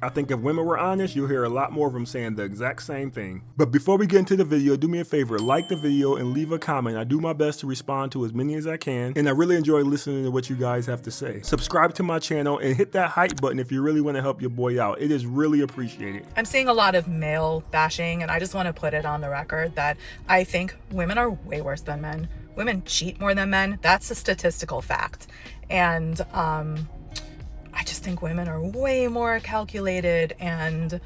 I think if women were honest, you'll hear a lot more of them saying the exact same thing. But before we get into the video, do me a favor, like the video and leave a comment. I do my best to respond to as many as I can, and I really enjoy listening to what you guys have to say. Subscribe to my channel and hit that hype button if you really want to help your boy out. It is really appreciated. I'm seeing a lot of male bashing, and I just want to put it on the record that I think women are way worse than men. Women cheat more than men. That's a statistical fact. And I just think women are way more calculated and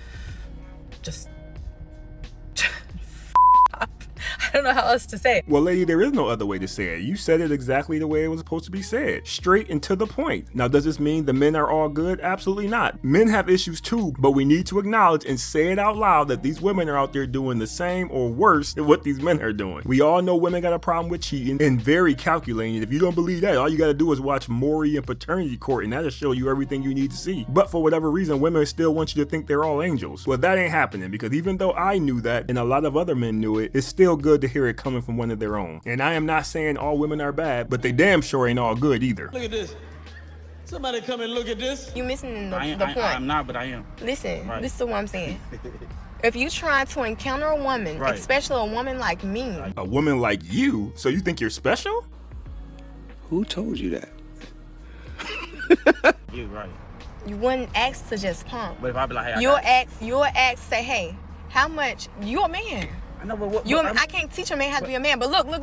just up. I don't know how else to say it. Well, lady, there is no other way to say it. You said it exactly the way it was supposed to be said. Straight and to the point. Now, does this mean the men are all good? Absolutely not. Men have issues too, but we need to acknowledge and say it out loud that these women are out there doing the same or worse than what these men are doing. We all know women got a problem with cheating and very calculating. If you don't believe that, all you got to do is watch Maury and Paternity Court, and that'll show you everything you need to see. But for whatever reason, women still want you to think they're all angels. Well, that ain't happening, because even though I knew that and a lot of other men knew it, it's still good to hear it coming from one of their own. And I am not saying all women are bad, but they damn sure ain't all good either. Look at this. Somebody come and look at this. You missing the point. I'm not, but I am. Listen, Right. this is what I'm saying. If you try to encounter a woman, Right. especially a woman like me, A woman like you? So you think you're special? Who told you that? You right. you wouldn't ask to just pump. But if I be like, hey, You'll ask, say, hey, how much? You're a man. I know, but what? I can't teach a man how to be a man, but look. I'm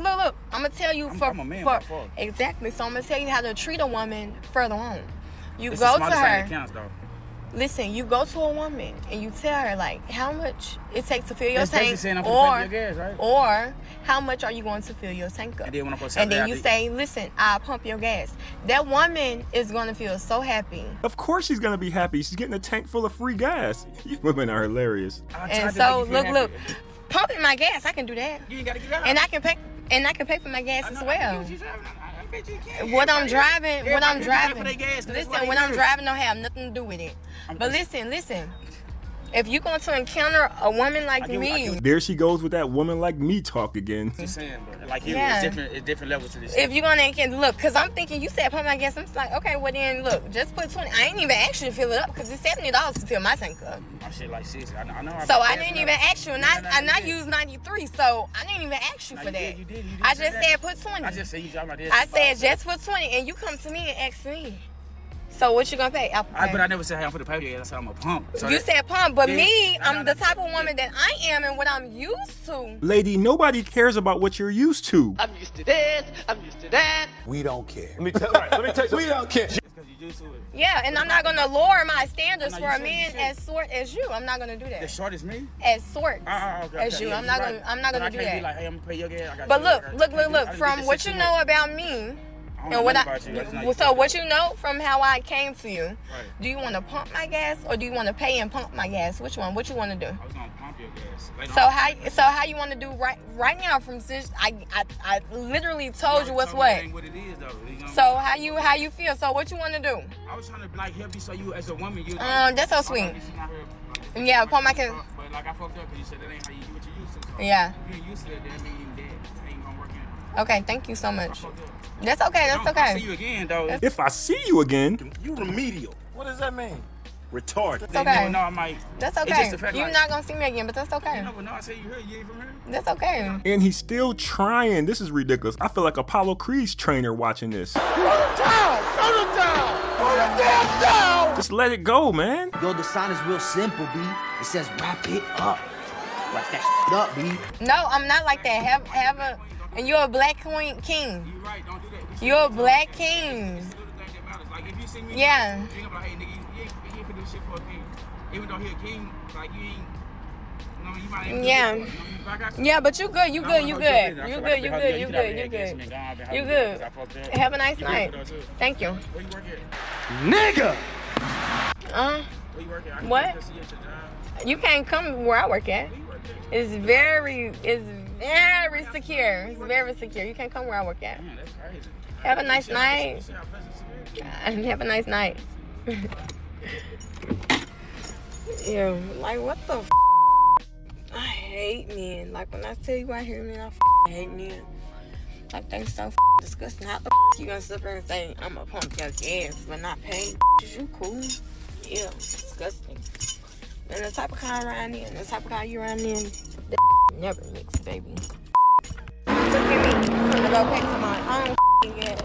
gonna tell you I'm a man by far. exactly. So I'm gonna tell you how to treat a woman further on. You It's go the to smallest thing her. that counts, though. Listen, you go to a woman and you tell her like how much it takes to fill your That's basically tank, saying I'm gonna pay for your gas, right? or how much are you going to fill your tank up? And then when I'm supposed to And then say, you say, listen, I'll pump your gas. That woman is gonna feel so happy. Of course she's gonna be happy. She's getting a tank full of free gas. You women are hilarious. And so look, pumping my gas, I can do that. You ain't gotta get out. And I can pay for my gas as well. I bet you can. What I'm driving, Everybody pay for their gas, 'cause that's listen, why they when I'm do it. driving don't have nothing to do with it. But listen, if you're going to encounter a woman like me, There she goes with that woman like me talk again. Just saying, bro. Like, you, Yeah. it's different levels to this. if you're going to encounter, look, because I'm thinking, you said pump my gas, I'm just like, okay, well then, look, just put 20. I ain't even ask you to fill it up, because it's $70 to fill my tank up. My shit like 60. I know. So I didn't even ask you, and I use 93, so I didn't even ask you No, for you that. did, you did I say just that. said put 20. I just said you dropped my desk. I said just put 20, and you come to me and ask me. So what you gonna pay? Apple Pay. But I never said, hey, I'm for the paper gas. I said I'm a pump. So You that- said pump, but Yeah. me, No, I'm no, the no, type of yeah. woman that I am and what I'm used to. Lady, nobody cares about what you're used to. I'm used to this, I'm used to that. We don't care. Let me tell you. We don't care. It's 'cause you used to it. Yeah, and I'm not gonna lower my standards I for know a you man should. as short as you. I'm not gonna do The that. short is me? As short Okay, as you. yeah, I'm you're not right. gonna But I do can't that. be like, hey, I'm gonna pay your gas. I got But you, look, I got you. I didn't from get what this you shit know too about me, much. I and don't what know about you. That's not so what you know from how I came to you, Right. do you want to pump my gas or do you want to pay and pump my gas? Which one? What you want to do? I was gonna pump your gas. Like, So how you want to do right now? From since I literally told you what's Tell me what. that ain't what it is, though. You know So what I'm how you feel? So what you want to do? saying? I was trying to like help you so you as a woman you. That's so sweet. Yeah, pump my gas. But like I fucked up because you said that ain't how you do what you used to. So Yeah. If you ain't used to it, that mean you dead. It ain't gonna work out. Okay, thank you so much. I fucked up. That's okay. That's I see okay. you again, though. If I see you again, You remedial. What does that mean? Retarded. It's They okay. never know I might. That's It's okay. just the fact, You're like, not gonna see me again, but that's You okay. never know. I say you heard. You ain't from here. That's okay. and he's still trying. This is ridiculous. I feel like Apollo Creed's trainer watching this. Just let it go, man. Yo, the sign is real simple, B. It says wrap it up. Wrap that shit up, B. No, I'm not like that. Have a, and you're a black king. You right. Don't do that. You're a black king. Do the thing that matters. Like if you see me, Yeah. you ain't gonna be like, hey nigga, you ain't finna do shit for a king. Even though he a king, like you ain't. You know, you might ain't. Yeah. Do it, but I got you. Yeah, but you good. You No, good. no, You no, good. I You feel good. like You I've good. been You helping good. You your gas, good. man. Go on, I've been You helping good. 'cause I fucked up. Have a nice You good night. for those, too. Thank you. Where you work at? Nigga! Uh, Where you work at? I can What? come see you at your job. you can't come where I work at. Where you work at? It's very secure. It's very secure. You can't come where I work at. Man, that's crazy. Have a nice night. You see how pleasant it is? And have a nice night. Yeah, like what the f? I hate men. Like when I tell you I hear men, I hate men. Like they so disgusting. How the you gonna sit there and say I'm gonna pump your gas but not pay? Is you cool? Yeah, disgusting. And the type of car around here and the type of car you around in, that never mix, baby. Look at me. I'm gonna go pay for my own gas.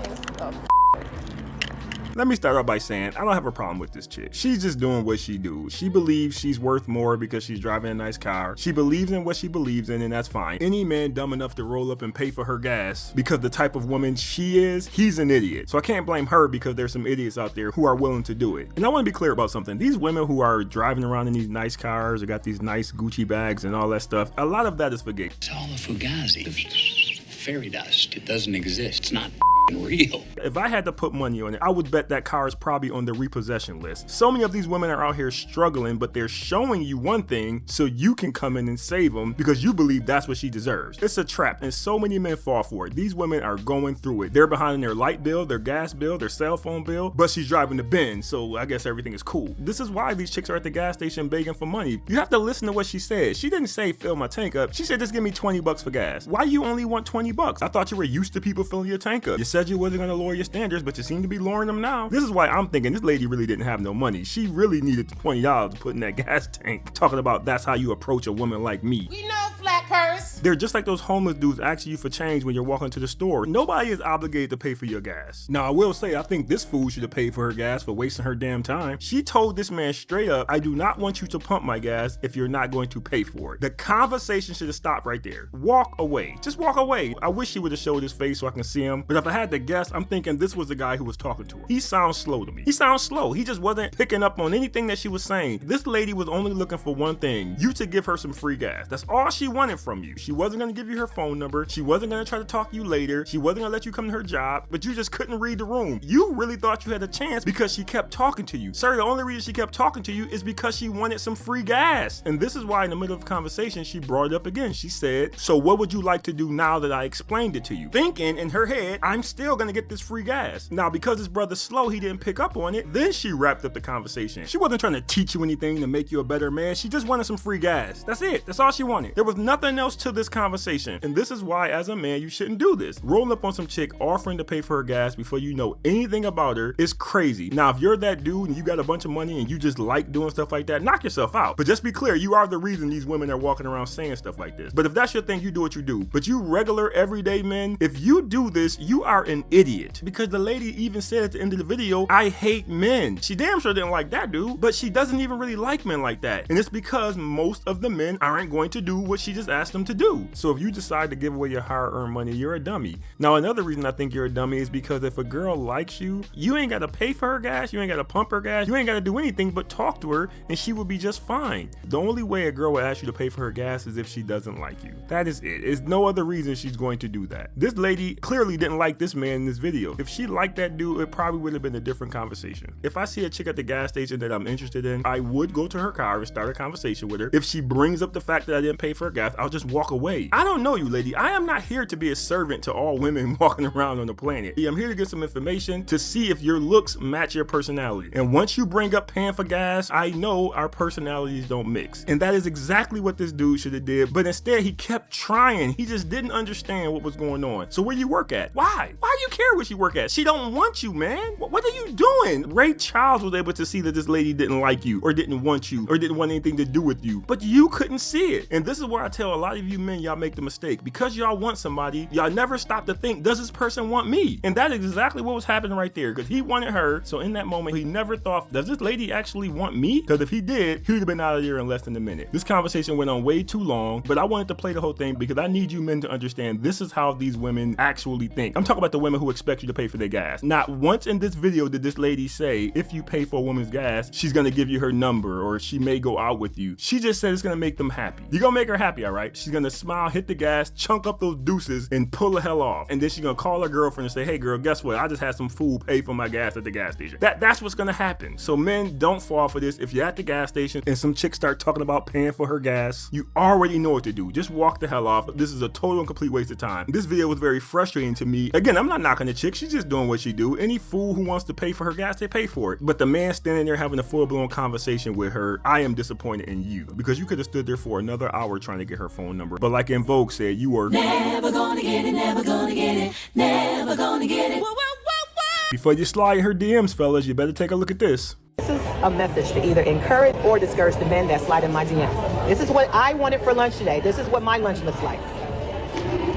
Let me start off by saying I don't have a problem with this chick. She's just doing what she do. She believes she's worth more because she's driving a nice car. She believes in what she believes in, and that's fine. Any man dumb enough to roll up and pay for her gas because the type of woman she is, he's an idiot. So I can't blame her because there's some idiots out there who are willing to do it. And I want to be clear about something. These women who are driving around in these nice cars or got these nice Gucci bags and all that stuff, a lot of that is for gay. It's all a fugazi. Fairy dust. It doesn't exist. It's not real. If I had to put money on it, I would bet that car is probably on the repossession list. So many of these women are out here struggling, but they're showing you one thing so you can come in and save them because you believe that's what she deserves. It's a trap, and so many men fall for it. These women are going through it. They're behind their light bill, their gas bill, their cell phone bill, but she's driving the Benz, so I guess everything is cool. This is why these chicks are at the gas station begging for money. You have to listen to what she said. She didn't say fill my tank up. She said just give me 20 bucks for gas. Why you only want 20 bucks? I thought you were used to people filling your tank up. You said you wasn't gonna lower your standards, but you seem to be lowering them now. This is why I'm thinking this lady really didn't have no money. She really needed $20 to put in that gas tank. Talking about that's how you approach a woman like me. We know, flat purse. They're just like those homeless dudes asking you for change when you're walking to the store. Nobody is obligated to pay for your gas. Now, I will say, I think this fool should have paid for her gas for wasting her damn time. She told this man straight up, I do not want you to pump my gas if you're not going to pay for it. The conversation should have stopped right there. Walk away. Just walk away. I wish he would have showed his face so I can see him. But if I had to guess, I'm thinking this was the guy who was talking to her. He sounds slow to me. He sounds slow. He just wasn't picking up on anything that she was saying. This lady was only looking for one thing, you to give her some free gas. That's all she wanted from you. She wasn't going to give you her phone number. She wasn't going to try to talk to you later. She wasn't going to let you come to her job, but you just couldn't read the room. You really thought you had a chance because she kept talking to you. Sir, the only reason she kept talking to you is because she wanted some free gas. And this is why in the middle of the conversation, she brought it up again. She said, so what would you like to do now that I explained it to you? Thinking in her head, I'm still going to get this free gas. Now, because his brother's slow, he didn't pick up on it. Then she wrapped up the conversation. She wasn't trying to teach you anything to make you a better man. She just wanted some free gas. That's it. That's all she wanted. There was nothing else to this conversation. And this is why, as a man, you shouldn't do this. Rolling up on some chick offering to pay for her gas before you know anything about her is crazy. Now, if you're that dude and you got a bunch of money and you just like doing stuff like that, knock yourself out. But just be clear, you are the reason these women are walking around saying stuff like this. But if that's your thing, you do what you do. But you regular, everyday men, if you do this, you are an idiot. Because the lady even said at the end of the video, I hate men. She damn sure didn't like that dude, but she doesn't even really like men like that. And it's because most of the men aren't going to do what she just asked them to do. So if you decide to give away your hard-earned money, you're a dummy. Now, another reason I think you're a dummy is because if a girl likes you, you ain't got to pay for her gas, you ain't got to pump her gas, you ain't got to do anything but talk to her and she will be just fine. The only way a girl will ask you to pay for her gas is if she doesn't like you. That is it. There's no other reason she's going to do that. This lady clearly didn't like this man in this video. If she liked that dude, it probably would have been a different conversation. If I see a chick at the gas station that I'm interested in, I would go to her car and start a conversation with her. If she brings up the fact that I didn't pay for her gas, I'll just walk away. I don't know you, lady. I am not here to be a servant to all women walking around on the planet. I'm here to get some information to see if your looks match your personality. And once you bring up paying for gas, I know our personalities don't mix. And that is exactly what this dude should have did. But instead, he kept trying. He just didn't understand what was going on. So where you work at? Why? Why do you care where she work at? She don't want you, man. What are you doing? Ray Charles was able to see that this lady didn't like you or didn't want you or didn't want anything to do with you, but you couldn't see it. And this is where I tell a lot of you men, y'all make the mistake. Because y'all want somebody, y'all never stop to think, does this person want me? And that is exactly what was happening right there, because he wanted her. So in that moment, he never thought, does this lady actually want me? Because if he did, he would have been out of there in less than a minute. This conversation went on way too long, but I wanted to play the whole thing because I need you men to understand this is how these women actually think. I'm talking about the women who expect you to pay for their gas. Not once in this video did this lady say, if you pay for a woman's gas, she's gonna give you her number or she may go out with you. She just said it's gonna make them happy. You're gonna make her happy, all right? She's gonna smile, hit the gas, chunk up those deuces, and pull the hell off. And then she's gonna call her girlfriend and say, hey girl, guess what? I just had some fool pay for my gas at the gas station. That's what's gonna happen. So men, don't fall for this. If you're at the gas station and some chick start talking about paying for her gas, you already know what to do. Just walk the hell off. This is a total and complete waste of time. This video was very frustrating to me. Again, I'm not knocking the chick. She's just doing what she do. Any fool who wants to pay for her gas, they pay for it. But the man standing there having a full-blown conversation with her, I am disappointed in you because you could have stood there for another hour trying to get her phone number. But like In Vogue said, you were never gonna get it, never gonna get it, never gonna get it. Whoa, whoa, whoa, whoa. Before you slide in her DMs, fellas, you better take a look at this. This is a message to either encourage or discourage the men that slide in my DM. This is what I wanted for lunch today. This is what my lunch looks like.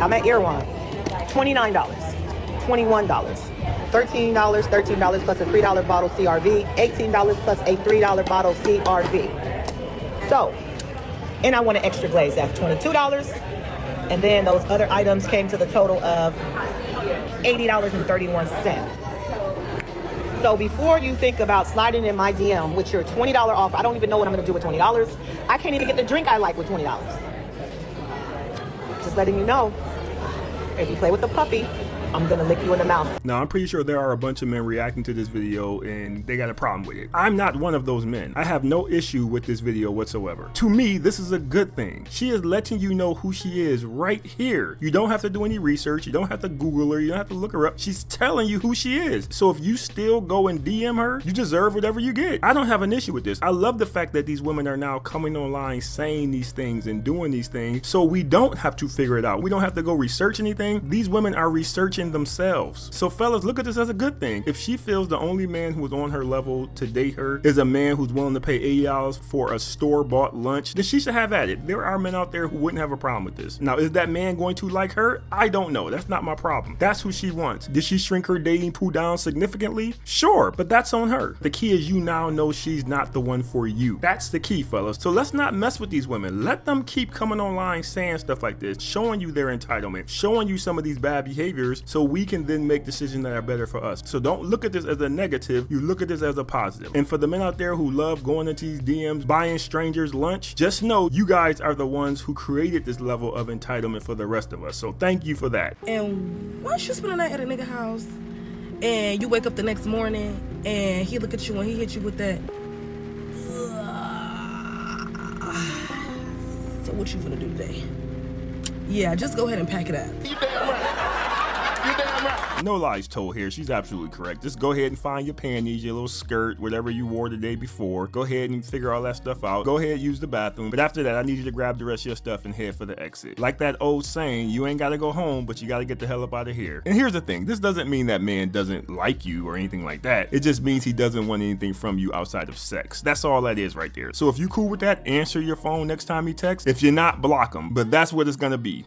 I'm at Erewhon. $29, $21, $13, $13 plus a $3 bottle CRV, $18 plus a $3 bottle CRV. So, and I want an extra glaze. That's $22. And then those other items came to the total of $80.31. So before you think about sliding in my DM with your $20 off, I don't even know what I'm going to do with $20. I can't even get the drink I like with $20. Just letting you know, if you play with the puppy, I'm gonna lick you in the mouth. Now, I'm pretty sure there are a bunch of men reacting to this video and they got a problem with it. I'm not one of those men. I have no issue with this video whatsoever. To me, this is a good thing. She is letting you know who she is right here. You don't have to do any research. You don't have to Google her. You don't have to look her up. She's telling you who she is. So if you still go and DM her, you deserve whatever you get. I don't have an issue with this. I love the fact that these women are now coming online saying these things and doing these things so we don't have to figure it out. We don't have to go research anything. These women are researching themselves. So fellas, look at this as a good thing. If she feels the only man who is on her level to date her is a man who's willing to pay $80 for a store-bought lunch, then she should have at it. There are men out there who wouldn't have a problem with this. Now, is that man going to like her? I don't know. That's not my problem. That's who she wants. Did she shrink her dating pool down significantly? Sure, but that's on her. The key is you now know she's not the one for you. That's the key, fellas. So let's not mess with these women. Let them keep coming online saying stuff like this, showing you their entitlement, showing you some of these bad behaviors so we can then make decisions that are better for us. So don't look at this as a negative, you look at this as a positive. And for the men out there who love going into these DMs, buying strangers lunch, just know you guys are the ones who created this level of entitlement for the rest of us. So thank you for that. And once you spend a night at a nigga house and you wake up the next morning and he look at you and he hit you with that, so what you gonna do today? Yeah, just go ahead and pack it up. You damn right. You damn right. No lies told here. She's absolutely correct. Just go ahead and find your panties, your little skirt, whatever you wore the day before. Go ahead and figure all that stuff out. Go ahead, use the bathroom. But after that, I need you to grab the rest of your stuff and head for the exit. Like that old saying, you ain't got to go home, but you got to get the hell up out of here. And here's the thing. This doesn't mean that man doesn't like you or anything like that. It just means he doesn't want anything from you outside of sex. That's all that is right there. So if you cool with that, answer your phone next time he texts. If you're not, block him. But that's what it's going to be.